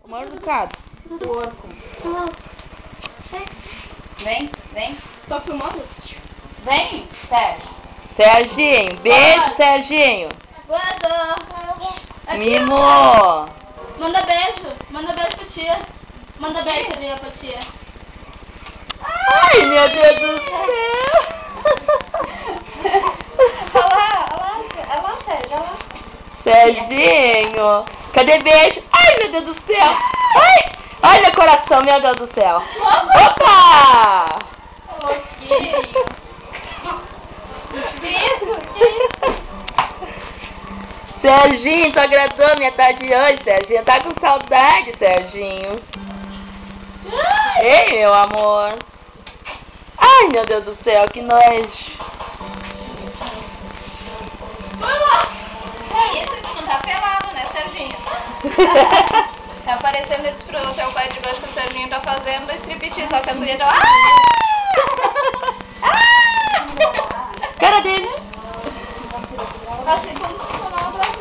O mal educado. Porco. Vem, vem. Tá filmando? Vem, Sérgio. Serginho, beijo, Serginho. Aqui, Mimo. ó. Manda beijo pra tia. Manda beijo ali pra tia. Ai, meu Deus do céu. Olha lá, Sérgio, olha lá. Serginho. Cadê beijo? Ai, meu Deus do céu. Ai, olha o coração, meu Deus do céu. Opa! Serginho, tô agradando minha tarde de hoje, Serginho. Tá com saudade, Serginho. Ei, meu amor. Ai, meu Deus do céu, que nojo. Isso que não tá pelado, né, Serginho? Tá parecendo esse pro seu pai de baixo que o Serginho tá fazendo striptease, só que as mulheres estão... Cara dele. Assim como funcionava do lado.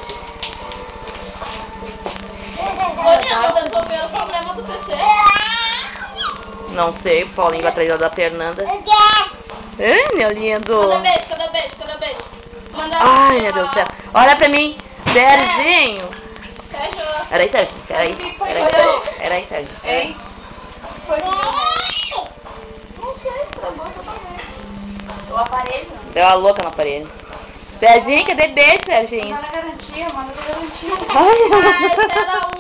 Olha, resolveu o problema do PC. Não sei, o Paulinho vai atrás da Fernanda. Ai, meu lindo. Cada beijo. Manda Ai, meu Deus do céu. Olha pra mim. Serginho. Sérgio. Peraí, Sérgio. Peraí, Sérgio. Ei, Não sei, estragou totalmente. o aparelho. Deu uma louca no aparelho. Serginho, cadê beijo, Serginho? Manda garantia, manda garantia. Ai, Esse era o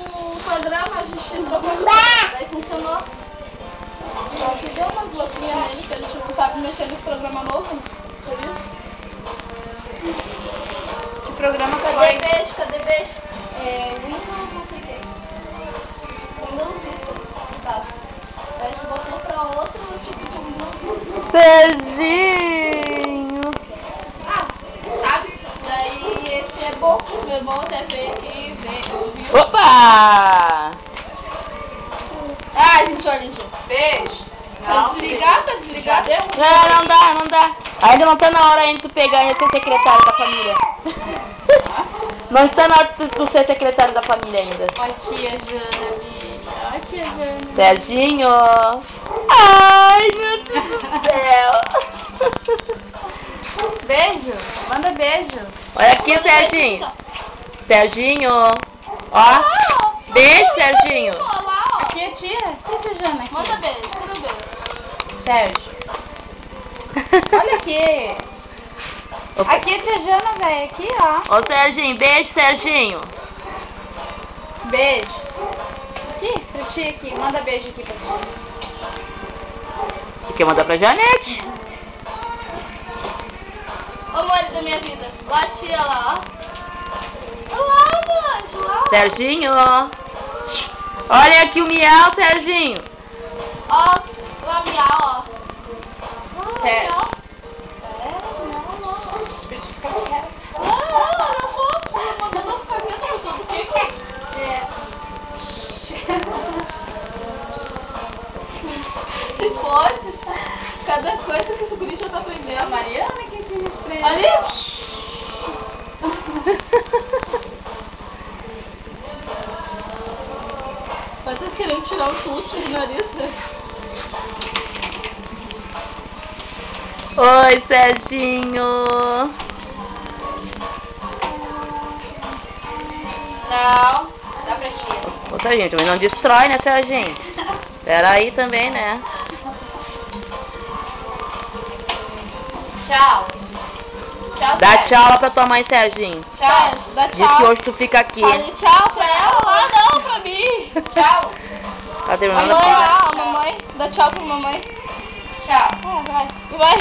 programa, a gente entrou com ele, daí funcionou. Só que deu umas bloquinhas nele, que a gente não sabe mexer nesse programa novo, por isso. Que programa Cadê foi? beijo? Ainda não consegui. Ainda não vi se tá. Daí a gente botou pra outro tipo de música. Serginho. Ah, sabe? Daí esse é bom. Meu irmão até veio aqui e viu. Opa! Ai, visualizou. Beijo. Tá desligado? Não dá. Ainda não tá na hora ainda de tu pegar e ser secretário da família. Não está na hora de tu ser secretário da família ainda. Ó, tia Jana, ó, tia Jana. Serginho. Ai, meu Deus do céu. Beijo, manda beijo. Olha aqui, Serginho. Serginho. Ó. Beijo, Serginho. Ó lá, ó. Aqui é tia. Aqui é tia Jana. Aqui. Manda beijo, cadê o beijo? Sérgio. Olha aqui. Aqui é tia Jana, velho. Aqui, ó. Ô, Serginho. Beijo, Serginho. Beijo. Aqui, pra tia aqui. Manda beijo aqui pra tia. Tu quer mandar pra Janete? Ô, amor da minha vida. Lá, tia, lá, ó. Lá, amante, lá. Serginho. Olha aqui o miau, Serginho. Ó, lá, miau, ó. Sérgio. Miau. Olha só, mandando eu ficar quieto, eu tô do quê? Se pode, cada coisa que esse guri já tá aprendendo. A Mariana que ensina isso pra ele. Ali! Vai estar querendo tirar o chute do nariz, né? Oi, Serginho. Não, dá pra tia. Ô, Serginho, também não destrói, né, Serginho? Pera aí também, né? Tchau. Tchau, Dá Sérgio. tchau lá pra tua mãe, Serginho. Tchau. Dá Diz tchau. que hoje tu fica aqui. Fale tchau pra ela. Ah, não, pra mim. Tchau. Tá terminando Mamãe a lá, a mamãe. Dá tchau pra mamãe. Tchau. Vai.